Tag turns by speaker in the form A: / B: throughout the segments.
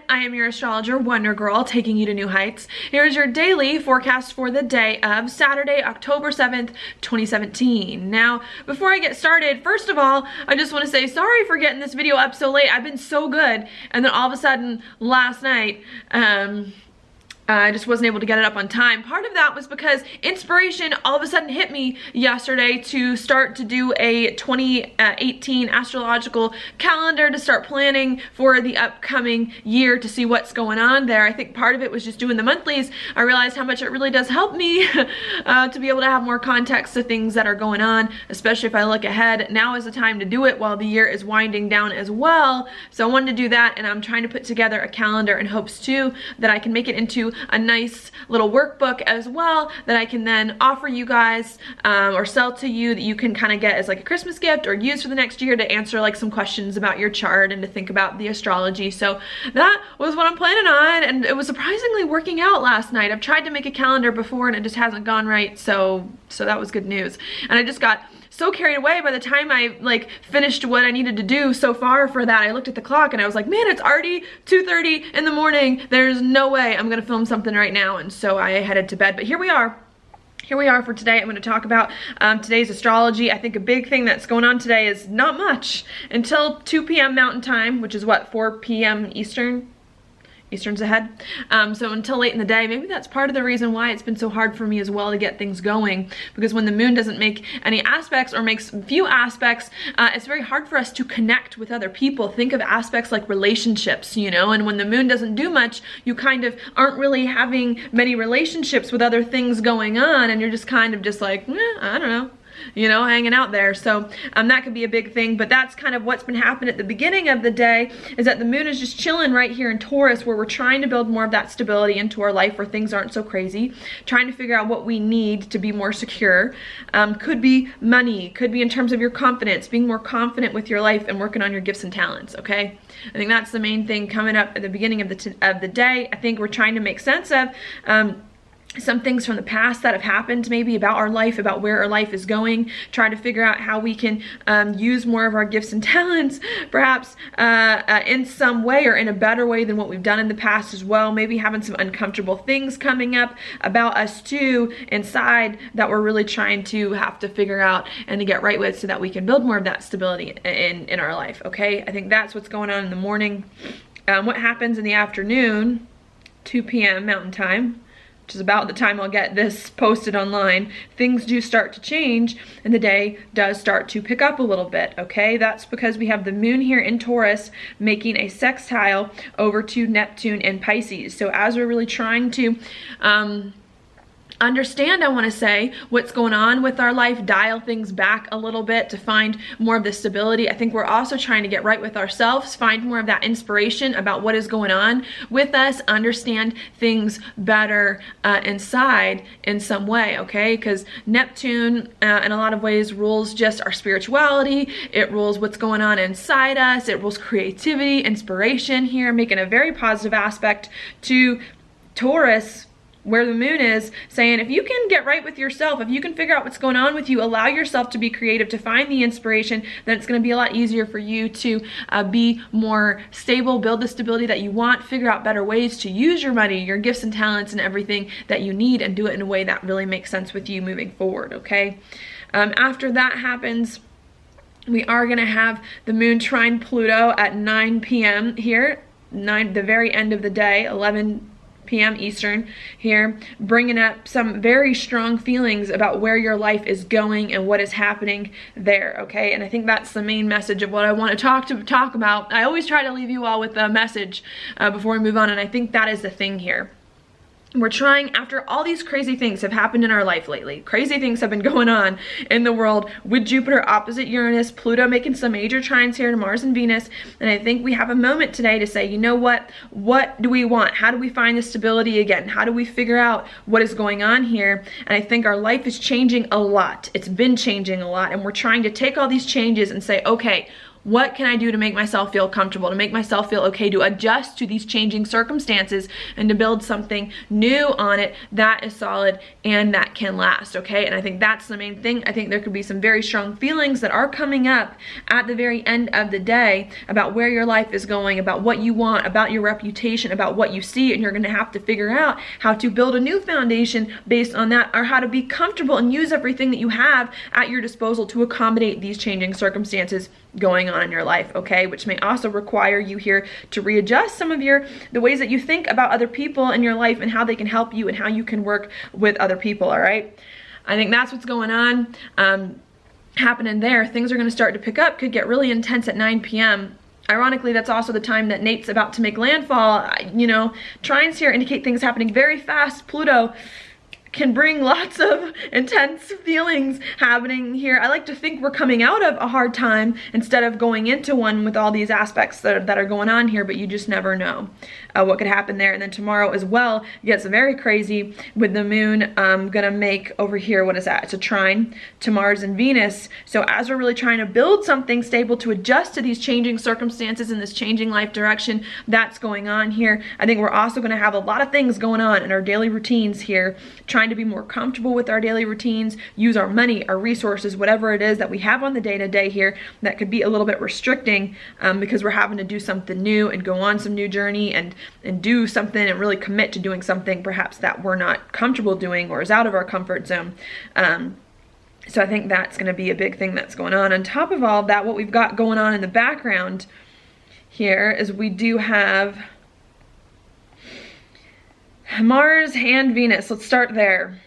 A: I am your astrologer, Wonder Girl, taking you to new heights. Here's your daily forecast for the day of Saturday, October 7th, 2017. Now, before I get started, first of all, I just want to say sorry for getting this video up so late. I've been so good. And then all of a sudden, last night, I just wasn't able to get it up on time. Part of that was because inspiration all of a sudden hit me yesterday to start to do a 2018 astrological calendar, to start planning for the upcoming year, to see what's going on there. I think part of it was just doing the monthlies. I realized how much it really does help me to be able to have more context to things that are going on, especially if I look ahead. Now is the time to do it while the year is winding down as well. So I wanted to do that, and I'm trying to put together a calendar in hopes too that I can make it into a nice little workbook as well that I can then offer you guys or sell to you, that you can kind of get as like a Christmas gift or use for the next year to answer like some questions about your chart and to think about the astrology. So that was what I'm planning on, and it was surprisingly working out last night. I've tried to make a calendar before and it just hasn't gone right, so that was good news. And I just got so carried away by the time I like finished what I needed to do so far for that. I looked at the clock and I was like, man, it's already 2:30 in the morning. There's no way I'm gonna film something right now. And so I headed to bed, but here we are. Here we are for today. I'm going to talk about today's astrology. I think a big thing that's going on today is not much until 2 p.m. Mountain Time, which is what, 4 p.m. Eastern's ahead. So until late in the day. Maybe that's part of the reason why it's been so hard for me as well to get things going, because when the moon doesn't make any aspects or makes few aspects, it's very hard for us to connect with other people. Think of aspects like relationships, you know, and when the moon doesn't do much, you kind of aren't really having many relationships with other things going on, and you're just kind of just like, I don't know, you know, hanging out there. So that could be a big thing, but that's kind of what's been happening at the beginning of the day, is that the moon is just chilling right here in Taurus, where we're trying to build more of that stability into our life where things aren't so crazy, trying to figure out what we need to be more secure. Could be money, could be in terms of your confidence, being more confident with your life and working on your gifts and talents, okay? I think that's the main thing coming up at the beginning of the day. I think we're trying to make sense of some things from the past that have happened, maybe about our life, about where our life is going, try to figure out how we can use more of our gifts and talents, perhaps in some way or in a better way than what we've done in the past as well. Maybe having some uncomfortable things coming up about us too inside that we're really trying to have to figure out and to get right with, so that we can build more of that stability in our life, okay? I think that's what's going on in the morning. What happens in the afternoon, 2 p.m. Mountain Time, which is about the time I'll get this posted online, things do start to change and the day does start to pick up a little bit, okay? That's because we have the moon here in Taurus making a sextile over to Neptune in Pisces. So as we're really trying to understand, I want to say, what's going on with our life, dial things back a little bit to find more of the stability. I think we're also trying to get right with ourselves, find more of that inspiration about what is going on with us, understand things better inside in some way, okay? Because Neptune, in a lot of ways, rules just our spirituality. It rules what's going on inside us. It rules creativity, inspiration here, making a very positive aspect to Taurus, where the moon is, saying if you can get right with yourself, if you can figure out what's going on with you, allow yourself to be creative, to find the inspiration, then it's going to be a lot easier for you to be more stable, build the stability that you want, figure out better ways to use your money, your gifts and talents and everything that you need, and do it in a way that really makes sense with you moving forward, okay? After that happens, we are going to have the moon trine Pluto at 9 p.m. here, the very end of the day, 11 p.m. Eastern here, bringing up some very strong feelings about where your life is going and what is happening there, okay? And I think that's the main message of what I want to talk about. I always try to leave you all with a message before we move on, and I think that is the thing here. We're trying, after all these crazy things have happened in our life lately, crazy things have been going on in the world with Jupiter opposite Uranus, Pluto making some major trines here to Mars and Venus, and I think we have a moment today to say, you know what do we want? How do we find the stability again? How do we figure out what is going on here? And I think our life is changing a lot. It's been changing a lot, and we're trying to take all these changes and say, okay, What can I do to make myself feel comfortable, to make myself feel okay, to adjust to these changing circumstances, and to build something new on it that is solid and that can last, okay? And I think that's the main thing. I think there could be some very strong feelings that are coming up at the very end of the day about where your life is going, about what you want, about your reputation, about what you see, and you're gonna have to figure out how to build a new foundation based on that, or how to be comfortable and use everything that you have at your disposal to accommodate these changing circumstances going on in your life, okay? Which may also require you here to readjust some of the ways that you think about other people in your life and how they can help you and how you can work with other people, all right? I think that's what's going on happening there. Things are going to start to pick up, could get really intense at 9 p.m. Ironically, that's also the time that Nate's about to make landfall. You know, trines here indicate things happening very fast. Pluto can bring lots of intense feelings happening here. I like to think we're coming out of a hard time instead of going into one with all these aspects that are going on here, but you just never know what could happen there. And then tomorrow as well gets very crazy with the moon gonna make over here, what is that? It's a trine to Mars and Venus. So as we're really trying to build something stable to adjust to these changing circumstances and this changing life direction that's going on here, I think we're also gonna have a lot of things going on in our daily routines here, trying to be more comfortable with our daily routines, use our money, our resources, whatever it is that we have on the day-to-day here that could be a little bit restricting because we're having to do something new and go on some new journey and do something and really commit to doing something perhaps that we're not comfortable doing or is out of our comfort zone. So I think that's going to be a big thing that's going on. On top of all that, what we've got going on in the background here is we do have Mars and Venus. Let's start there.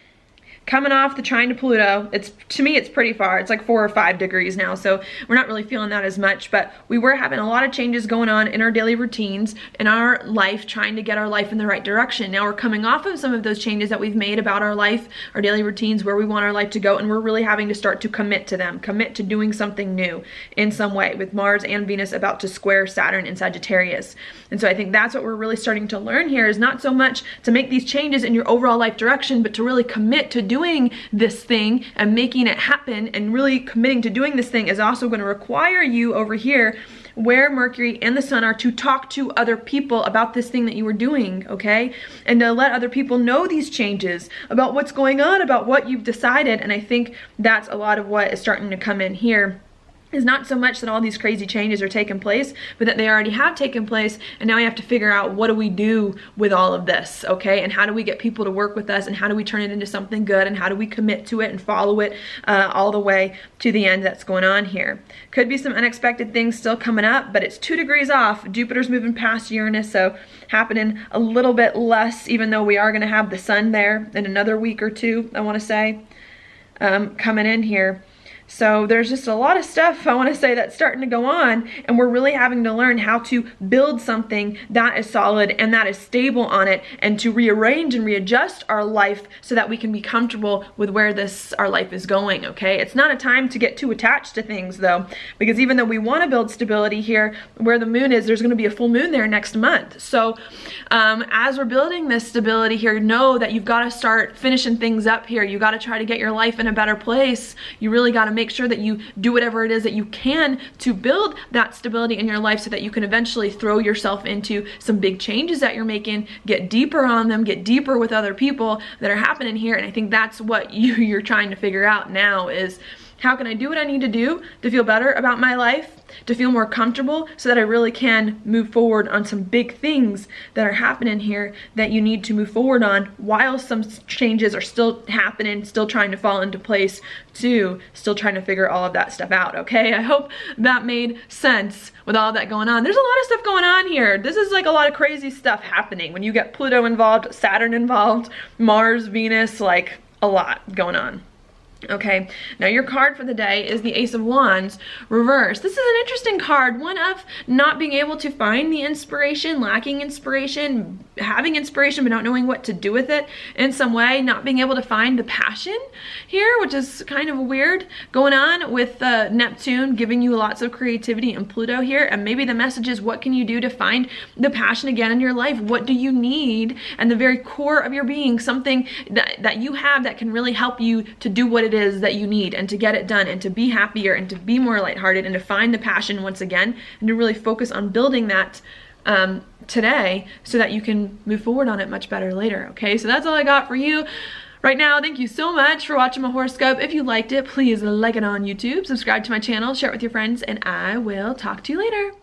A: Coming off the trine to Pluto, to me it's pretty far. It's like 4 or 5 degrees now, so we're not really feeling that as much, but we were having a lot of changes going on in our daily routines, in our life, trying to get our life in the right direction. Now we're coming off of some of those changes that we've made about our life, our daily routines, where we want our life to go, and we're really having to start to commit to them, commit to doing something new in some way, with Mars and Venus about to square Saturn in Sagittarius. And so I think that's what we're really starting to learn here, is not so much to make these changes in your overall life direction, but to really commit to doing this thing and making it happen, and really committing to doing this thing is also going to require you over here where Mercury and the Sun are to talk to other people about this thing that you were doing, okay? And to let other people know these changes, about what's going on, about what you've decided. And I think that's a lot of what is starting to come in here, is not so much that all these crazy changes are taking place, but that they already have taken place, and now we have to figure out what do we do with all of this, okay? And how do we get people to work with us, and how do we turn it into something good, and how do we commit to it and follow it all the way to the end that's going on here. Could be some unexpected things still coming up, but it's 2 degrees off. Jupiter's moving past Uranus, so happening a little bit less, even though we are going to have the Sun there in another week or two, I want to say, coming in here. So there's just a lot of stuff, I want to say, that's starting to go on, and we're really having to learn how to build something that is solid and that is stable on it, and to rearrange and readjust our life so that we can be comfortable with where our life is going, okay? It's not a time to get too attached to things though, because even though we want to build stability here where the moon is, there's going to be a full moon there next month. So as we're building this stability here, know that you've got to start finishing things up here. You got to try to get your life in a better place. You really got to make sure that you do whatever it is that you can to build that stability in your life, so that you can eventually throw yourself into some big changes that you're making, get deeper on them, get deeper with other people that are happening here. And I think that's what you're trying to figure out now, is how can I do what I need to do to feel better about my life, to feel more comfortable, so that I really can move forward on some big things that are happening here that you need to move forward on, while some changes are still happening, still trying to fall into place too, still trying to figure all of that stuff out, okay? I hope that made sense with all that going on. There's a lot of stuff going on here. This is like a lot of crazy stuff happening when you get Pluto involved, Saturn involved, Mars, Venus, like a lot going on. Okay, now your card for the day is the Ace of Wands reverse. This is an interesting card, one of not being able to find the inspiration, lacking inspiration, having inspiration but not knowing what to do with it in some way, not being able to find the passion here, which is kind of weird going on with Neptune giving you lots of creativity and Pluto here. And maybe the message is, what can you do to find the passion again in your life? What do you need? And the very core of your being, something that you have that can really help you to do what it it is that you need and to get it done and to be happier and to be more lighthearted and to find the passion once again and to really focus on building that today so that you can move forward on it much better later. Okay, so that's all I got for you right now. Thank you so much for watching my horoscope. If you liked it, please like it on YouTube, subscribe to my channel, share it with your friends, and I will talk to you later.